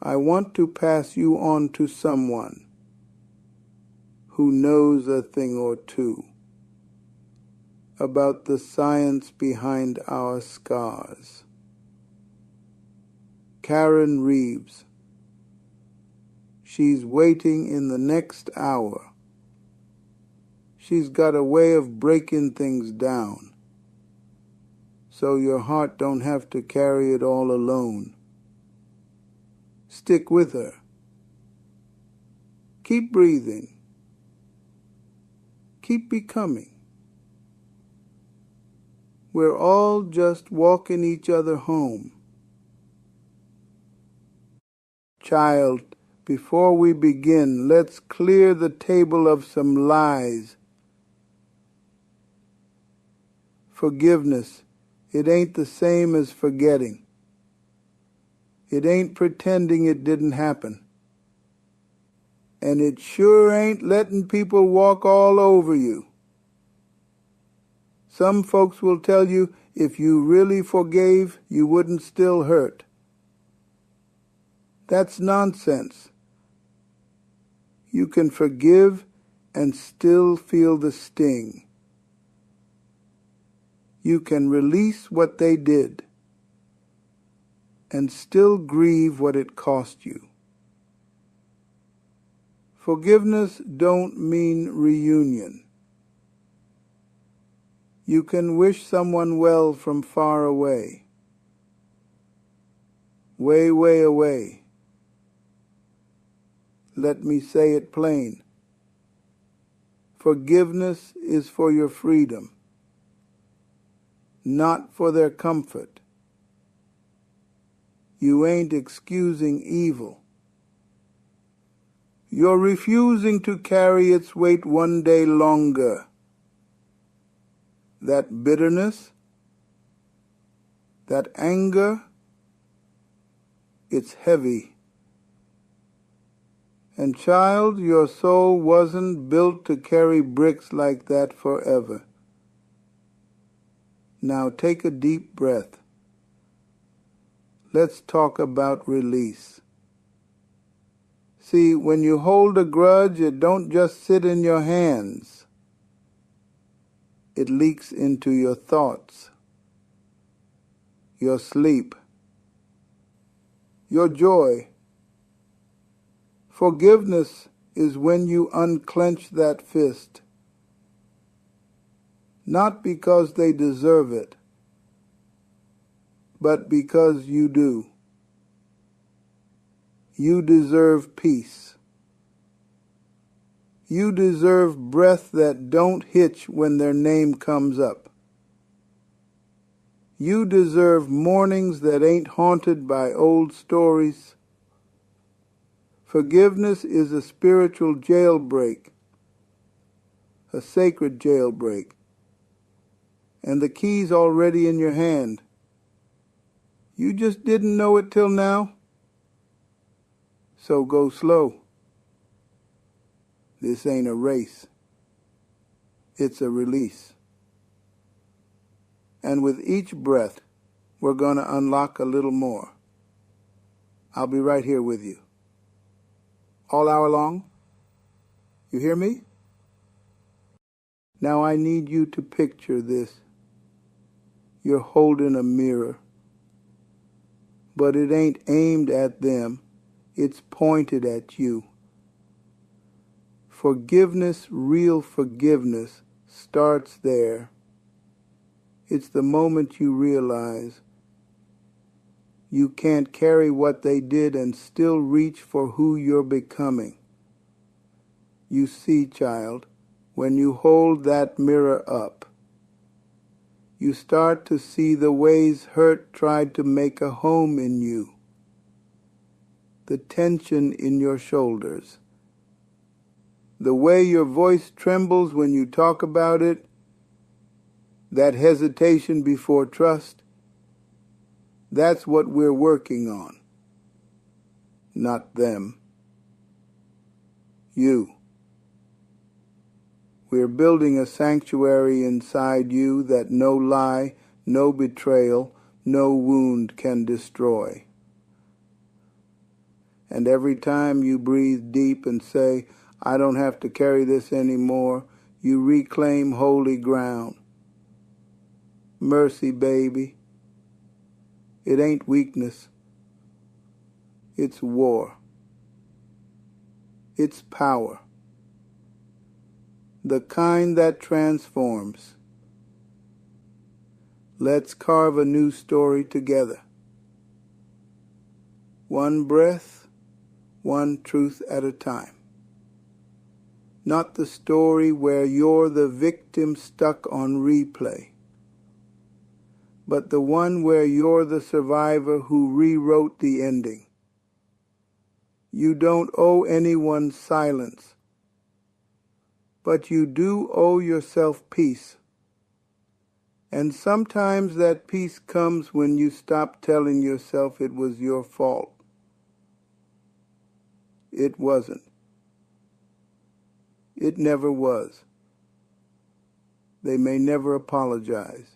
I want to pass you on to someone who knows a thing or two about the science behind our scars. Karen Reeves. She's waiting in the next hour. She's got a way of breaking things down, so your heart don't have to carry it all alone. Stick with her. Keep breathing. Keep becoming. We're all just walking each other home. Child, before we begin, let's clear the table of some lies. Forgiveness, it ain't the same as forgetting. It ain't pretending it didn't happen. And it sure ain't letting people walk all over you. Some folks will tell you if you really forgave, you wouldn't still hurt. That's nonsense. You can forgive and still feel the sting. You can release what they did and still grieve what it cost you. Forgiveness don't mean reunion. You can wish someone well from far away, way, way away. Let me say it plain. Forgiveness is for your freedom, not for their comfort. You ain't excusing evil. You're refusing to carry its weight one day longer. That bitterness, that anger, it's heavy. And child, your soul wasn't built to carry bricks like that forever. Now take a deep breath. Let's talk about release. See, when you hold a grudge, it don't just sit in your hands. It leaks into your thoughts, your sleep, your joy. Forgiveness is when you unclench that fist, not because they deserve it, but because you do. You deserve peace. You deserve breath that don't hitch when their name comes up. You deserve mornings that ain't haunted by old stories. Forgiveness is a spiritual jailbreak, a sacred jailbreak, and the key's already in your hand. You just didn't know it till now? So go slow. This ain't a race. It's a release. And with each breath, we're going to unlock a little more. I'll be right here with you. All hour long. You hear me? Now I need you to picture this. You're holding a mirror. But it ain't aimed at them. It's pointed at you. Forgiveness, real forgiveness, starts there. It's the moment you realize you can't carry what they did and still reach for who you're becoming. You see, child, when you hold that mirror up, you start to see the ways hurt tried to make a home in you. The tension in your shoulders. The way your voice trembles when you talk about it, that hesitation before trust, that's what we're working on. Not them. You. We're building a sanctuary inside you that no lie, no betrayal, no wound can destroy. And every time you breathe deep and say, I don't have to carry this anymore, you reclaim holy ground. Mercy, baby. It ain't weakness. It's war. It's power. The kind that transforms. Let's carve a new story together. One breath, one truth at a time. Not the story where you're the victim stuck on replay, but the one where you're the survivor who rewrote the ending. You don't owe anyone silence, but you do owe yourself peace. And sometimes that peace comes when you stop telling yourself it was your fault. It wasn't. It never was. They may never apologize.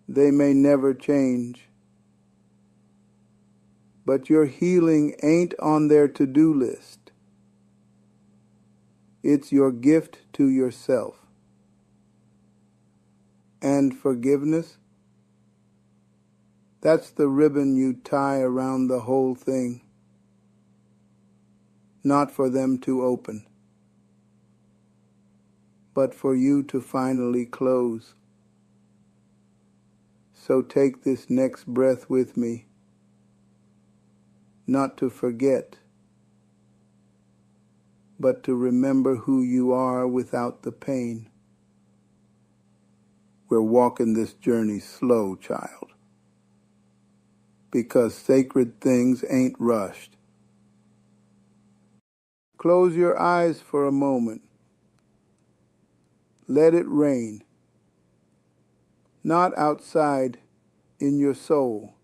They may never change. But your healing ain't on their to-do list. It's your gift to yourself. And forgiveness, that's the ribbon you tie around the whole thing. Not for them to open, but for you to finally close. So take this next breath with me, not to forget, but to remember who you are without the pain. We're walking this journey slow, child, because sacred things ain't rushed. Close your eyes for a moment. Let it rain. Not outside, in your soul.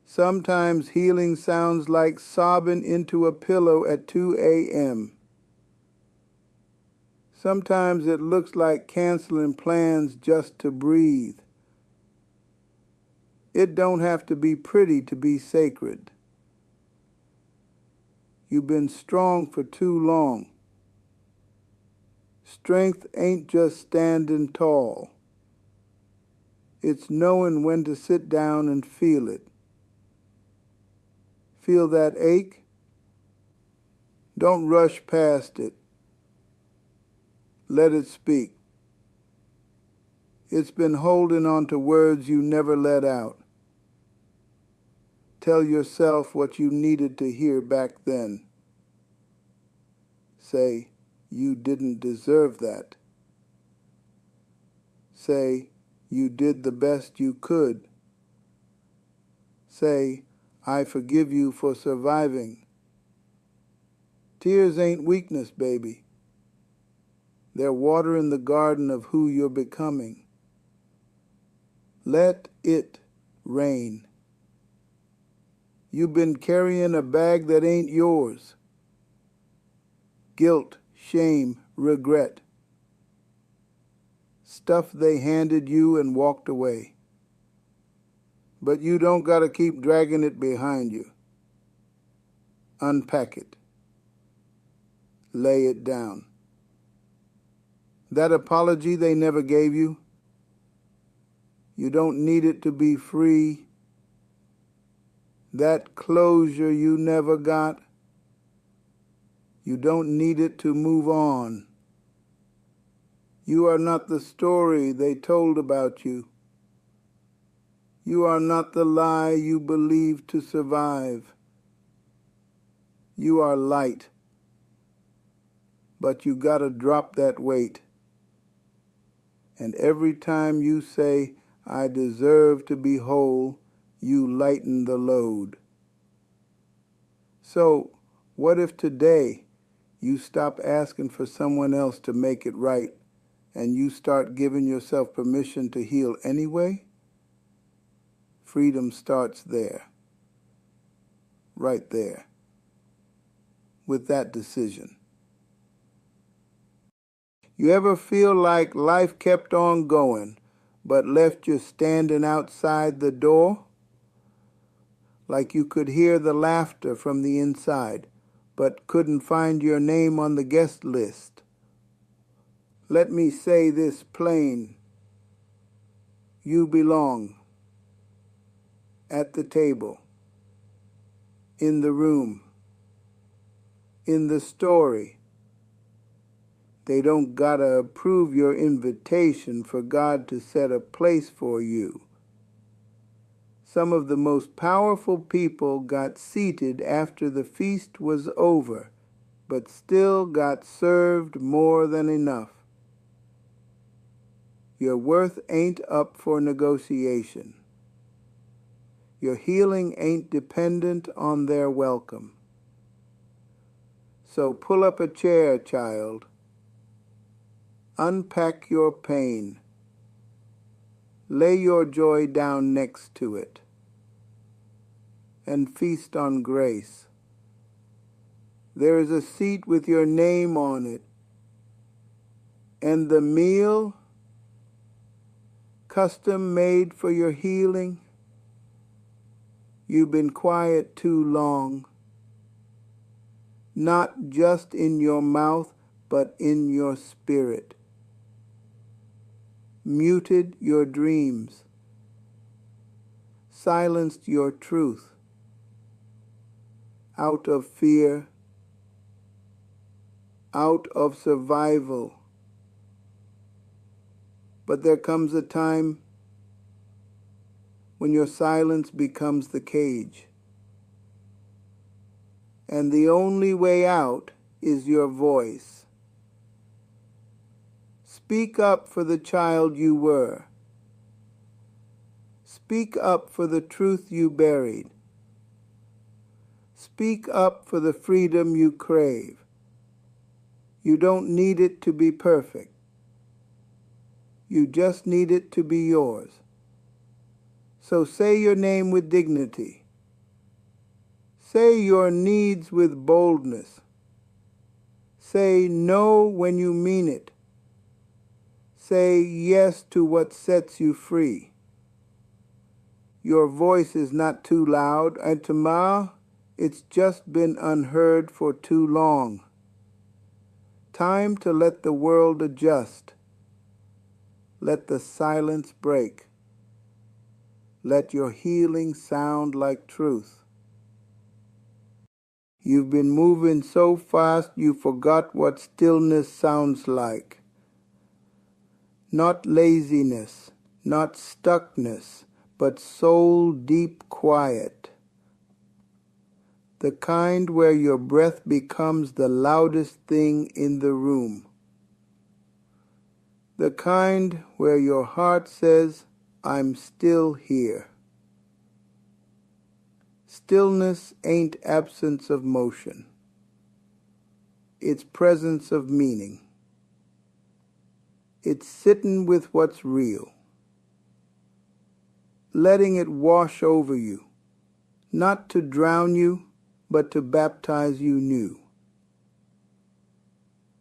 Sometimes healing sounds like sobbing into a pillow at 2 a.m. Sometimes it looks like canceling plans just to breathe. It don't have to be pretty to be sacred. You've been strong for too long. Strength ain't just standing tall. It's knowing when to sit down and feel it. Feel that ache? Don't rush past it. Let it speak. It's been holding on to words you never let out. Tell yourself what you needed to hear back then. Say, you didn't deserve that. Say, you did the best you could. Say, I forgive you for surviving. Tears ain't weakness, baby. They're water in the garden of who you're becoming. Let it rain. You've been carrying a bag that ain't yours. Guilt, shame, regret. Stuff they handed you and walked away. But you don't gotta keep dragging it behind you. Unpack it. Lay it down. That apology they never gave you, you don't need it to be free. That closure you never got, you don't need it to move on. You are not the story they told about you. You are not the lie you believed to survive. You are light, but you gotta drop that weight. And every time you say, I deserve to be whole, you lighten the load. So, what if today you stop asking for someone else to make it right and you start giving yourself permission to heal anyway? Freedom starts there, right there, with that decision. You ever feel like life kept on going, but left you standing outside the door? like you could hear the laughter from the inside, but couldn't find your name on the guest list. Let me say this plain. You belong at the table, in the room, in the story. They don't gotta approve your invitation for God to set a place for you. Some of the most powerful people got seated after the feast was over, but still got served more than enough. Your worth ain't up for negotiation. Your healing ain't dependent on their welcome. So pull up a chair, child. Unpack your pain. Lay your joy down next to it. And feast on grace. There is a seat with your name on it. And the meal, custom made for your healing. You've been quiet too long. Not just in your mouth, but in your spirit. Muted your dreams. Silenced your truth. Out of fear. Out of survival. But there comes a time when your silence becomes the cage. And the only way out is your voice. Speak up for the child you were. Speak up for the truth you buried. Speak up for the freedom you crave. You don't need it to be perfect. You just need it to be yours. So say your name with dignity. Say your needs with boldness. Say no when you mean it. Say yes to what sets you free. Your voice is not too loud, and tomorrow it's just been unheard for too long. Time to let the world adjust. Let the silence break. Let your healing sound like truth. You've been moving so fast you forgot what stillness sounds like. Not laziness, not stuckness, but soul deep quiet. The kind where your breath becomes the loudest thing in the room. The kind where your heart says, I'm still here. Stillness ain't absence of motion. It's presence of meaning. It's sitting with what's real. Letting it wash over you, not to drown you, but to baptize you new.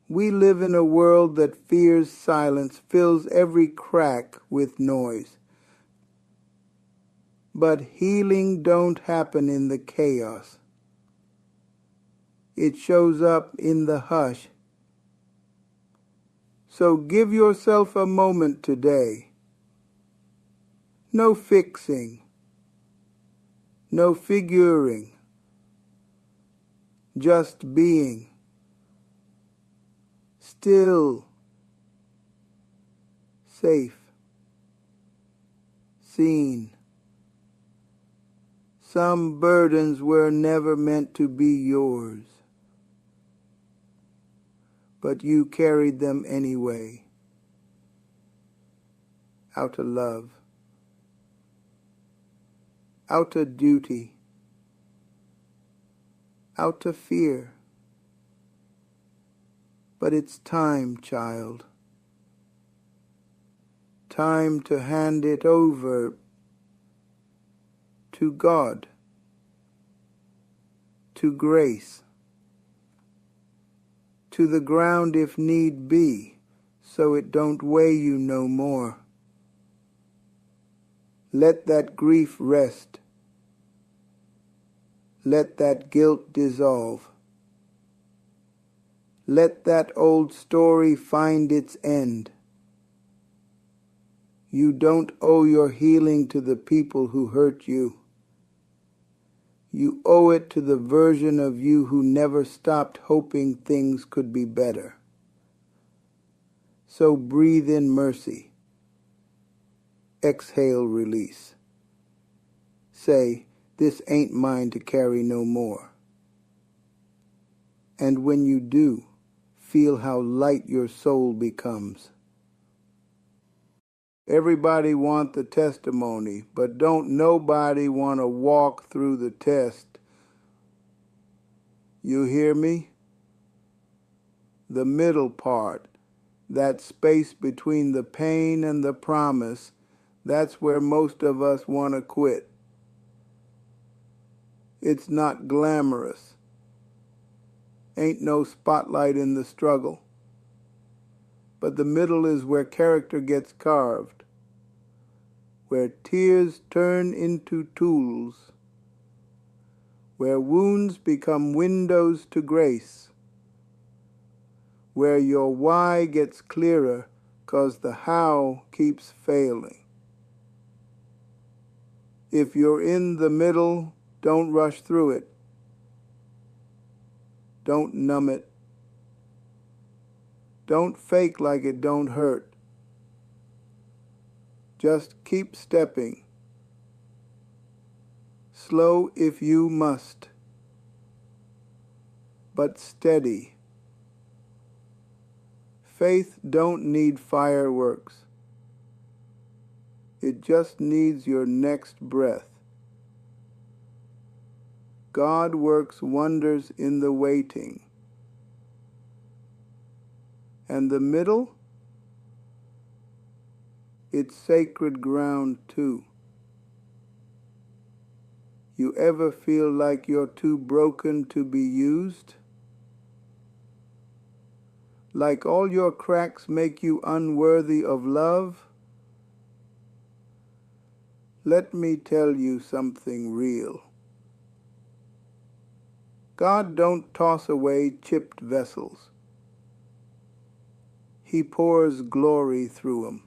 We live in a world that fears silence, fills every crack with noise. But healing don't happen in the chaos. It shows up in the hush. So give yourself a moment today. No fixing, no figuring, just being. Still, safe, seen. Some burdens were never meant to be yours, but you carried them anyway, out of love, out of duty, out of fear. But it's time, child. Time to hand it over to God, to grace, to the ground if need be, so it don't weigh you no more. Let that grief rest. Let that guilt dissolve. Let that old story find its end. You don't owe your healing to the people who hurt you. You owe it to the version of you who never stopped hoping things could be better. So breathe in mercy. Exhale release. Say, this ain't mine to carry no more. And when you do, feel how light your soul becomes. Everybody want the testimony, but don't nobody want to walk through the test. You hear me? The middle part, that space between the pain and the promise, that's where most of us want to quit. It's not glamorous. Ain't no spotlight in the struggle. But the middle is where character gets carved, where tears turn into tools, where wounds become windows to grace, where your why gets clearer 'cause the how keeps failing. If you're in the middle, don't rush through it. Don't numb it. Don't fake like it don't hurt. Just keep stepping. Slow if you must, but steady. Faith don't need fireworks. It just needs your next breath. God works wonders in the waiting. And the middle? It's sacred ground too. You ever feel like you're too broken to be used? Like all your cracks make you unworthy of love? Let me tell you something real. God don't toss away chipped vessels. He pours glory through them.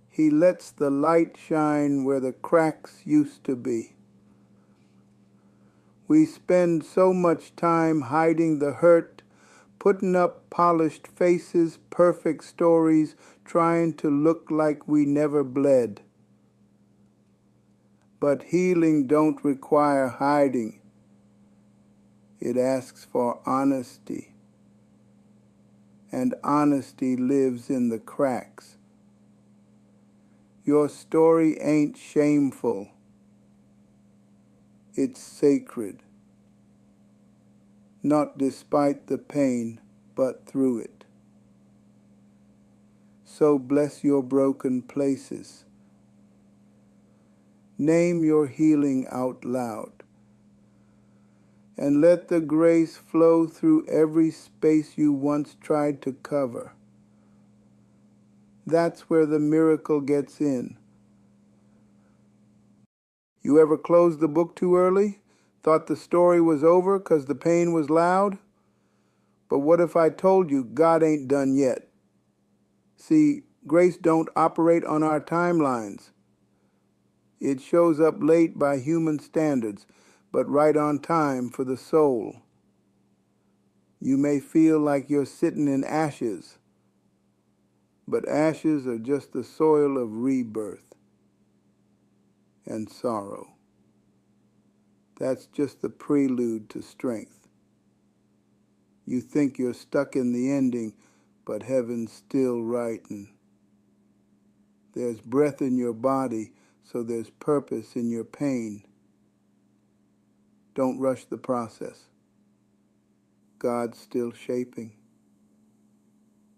He lets the light shine where the cracks used to be. We spend so much time hiding the hurt, putting up polished faces, perfect stories, trying to look like we never bled. But healing don't require hiding. It asks for honesty. And honesty lives in the cracks. Your story ain't shameful. It's sacred. Not despite the pain, but through it. So bless your broken places. Name your healing out loud. And let the grace flow through every space you once tried to cover. That's where the miracle gets in. You ever closed the book too early? Thought the story was over 'cause the pain was loud? But what if I told you God ain't done yet? See, grace don't operate on our timelines. It shows up late by human standards, but right on time for the soul. You may feel like you're sitting in ashes, but ashes are just the soil of rebirth and sorrow. That's just the prelude to strength. You think you're stuck in the ending, but heaven's still writing. There's breath in your body, so there's purpose in your pain. Don't rush the process. God's still shaping,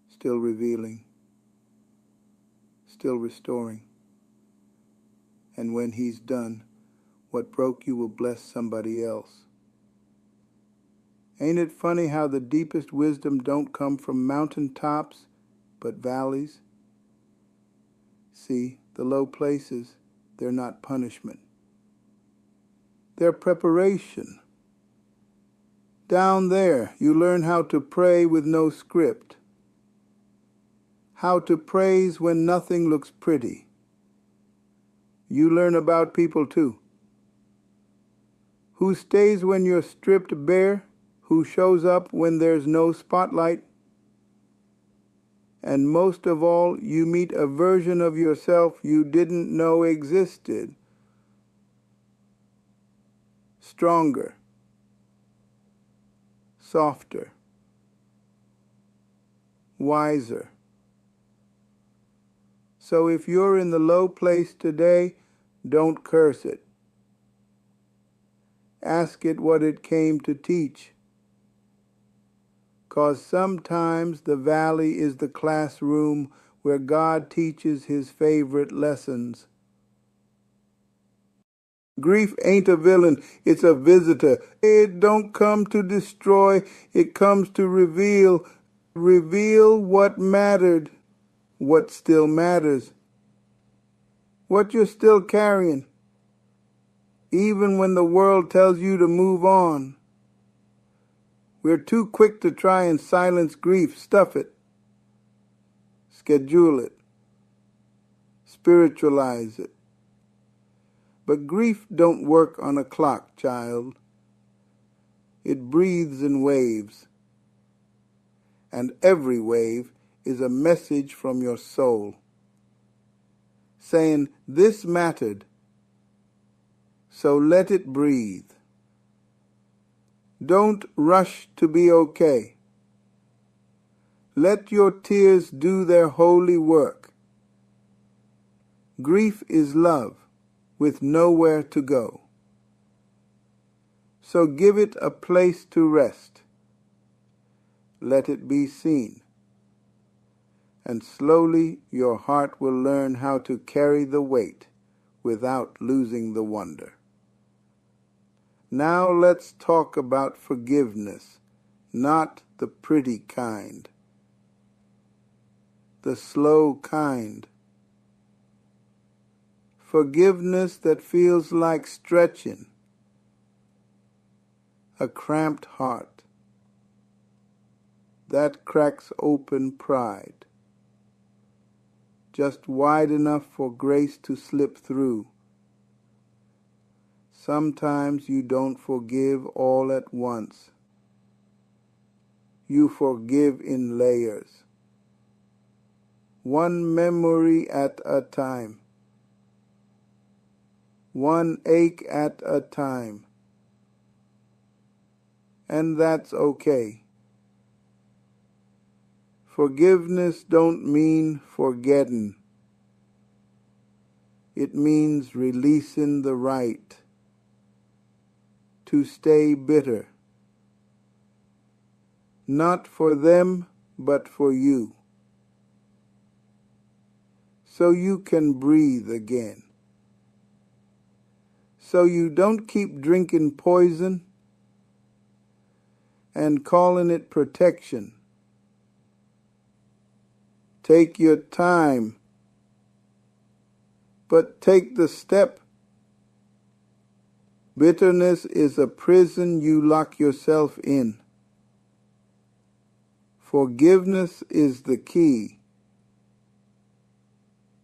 still revealing, still restoring. And when He's done, what broke you will bless somebody else. Ain't it funny how the deepest wisdom don't come from mountaintops, but valleys? See, the low places, they're not punishment. their preparation. Down there, you learn how to pray with no script, how to praise when nothing looks pretty. You learn about people too. Who stays when you're stripped bare, who shows up when there's no spotlight. And most of all, you meet a version of yourself you didn't know existed. Stronger, softer, wiser. So if you're in the low place today, don't curse it. Ask it what it came to teach. 'Cause sometimes the valley is the classroom where God teaches his favorite lessons. Grief ain't a villain, it's a visitor. It don't come to destroy, it comes to reveal. Reveal what mattered, what still matters, what you're still carrying, even when the world tells you to move on. We're too quick to try and silence grief. Stuff it. Schedule it. Spiritualize it. But grief don't work on a clock, child. It breathes in waves. And every wave is a message from your soul, saying, this mattered, so let it breathe. Don't rush to be okay. Let your tears do their holy work. Grief is love with nowhere to go. So give it a place to rest. Let it be seen. And slowly your heart will learn how to carry the weight without losing the wonder. Now let's talk about forgiveness, not the pretty kind, the slow kind. Forgiveness that feels like stretching a cramped heart that cracks open pride, just wide enough for grace to slip through. Sometimes you don't forgive all at once. You forgive in layers, one memory at a time, one ache at a time. And that's okay. Forgiveness don't mean forgetting. It means releasing the right to stay bitter, not for them, but for you, so you can breathe again, so you don't keep drinking poison and calling it protection. Take your time, but take the step. Bitterness is a prison you lock yourself in. Forgiveness is the key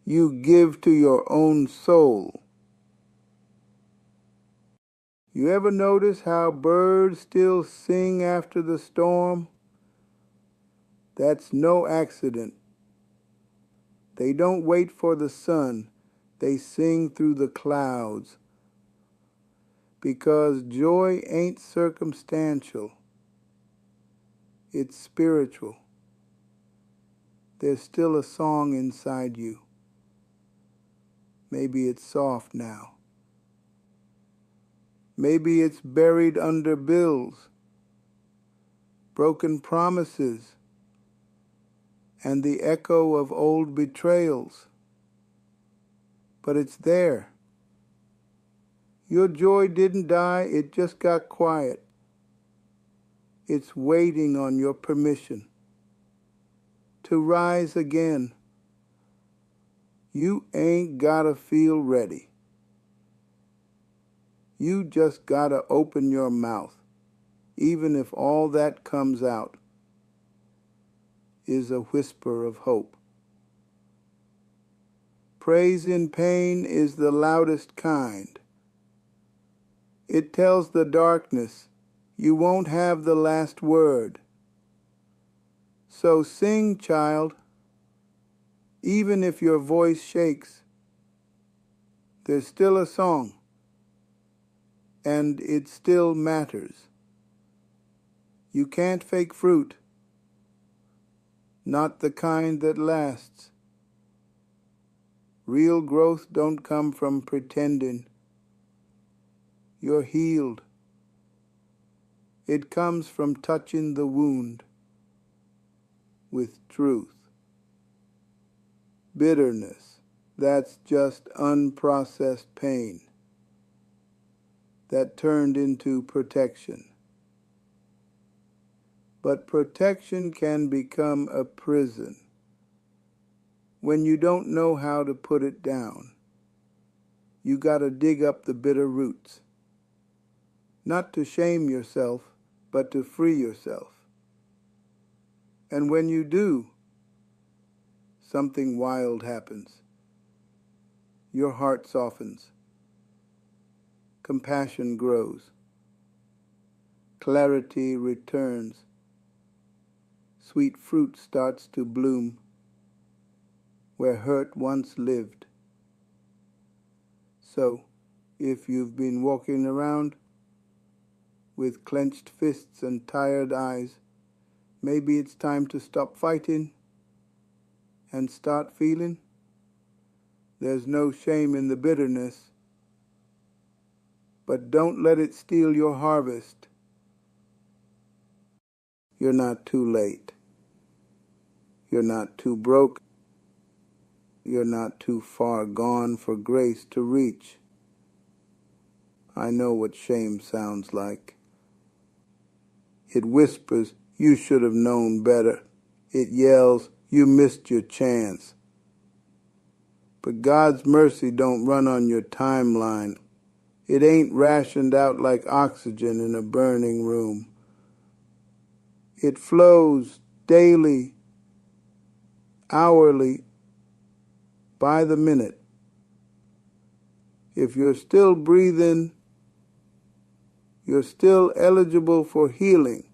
you give to your own soul. You ever notice how birds still sing after the storm? That's no accident. They don't wait for the sun. They sing through the clouds. Because joy ain't circumstantial. It's spiritual. There's still a song inside you. Maybe it's soft now. Maybe it's buried under bills, broken promises, and the echo of old betrayals. But it's there. Your joy didn't die, it just got quiet. It's waiting on your permission to rise again. You ain't gotta feel ready. You just gotta open your mouth, even if all that comes out is a whisper of hope. Praise in pain is the loudest kind. It tells the darkness you won't have the last word. So sing, child. Even if your voice shakes, there's still a song, and it still matters. You can't fake fruit, not the kind that lasts. Real growth don't come from pretending you're healed. It comes from touching the wound with truth. Bitterness, that's just unprocessed pain that turned into protection. But protection can become a prison when you don't know how to put it down. You gotta dig up the bitter roots, not to shame yourself, but to free yourself. And when you do, something wild happens. Your heart softens. Compassion grows. Clarity returns. Sweet fruit starts to bloom where hurt once lived. So, if you've been walking around with clenched fists and tired eyes, maybe it's time to stop fighting and start feeling. There's no shame in the bitterness, but don't let it steal your harvest. You're not too late. You're not too broke. You're not too far gone for grace to reach. I know what shame sounds like. It whispers, you should have known better. It yells, you missed your chance. But God's mercy don't run on your timeline. It ain't rationed out like oxygen in a burning room. It flows daily, hourly, by the minute. If you're still breathing, you're still eligible for healing.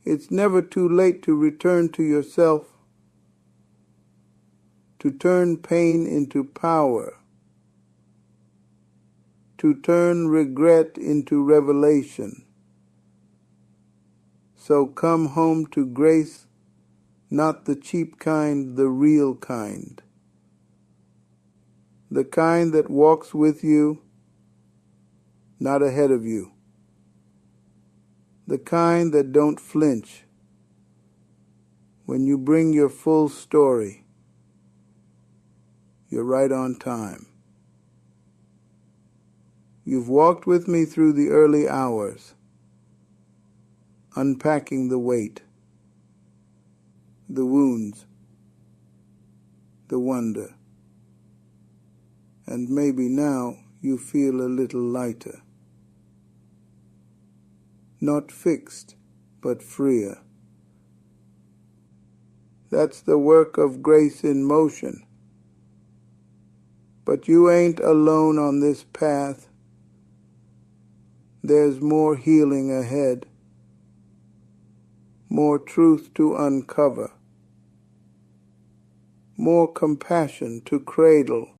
It's never too late to return to yourself, to turn pain into power, to turn regret into revelation. So come home to grace, not the cheap kind, the real kind. The kind that walks with you, not ahead of you. The kind that don't flinch when you bring your full story. You're right on time. You've walked with me through the early hours, unpacking the weight, the wounds, the wonder. And maybe now you feel a little lighter. Not fixed, but freer. That's the work of grace in motion. But you ain't alone on this path. There's more healing ahead, more truth to uncover, more compassion to cradle,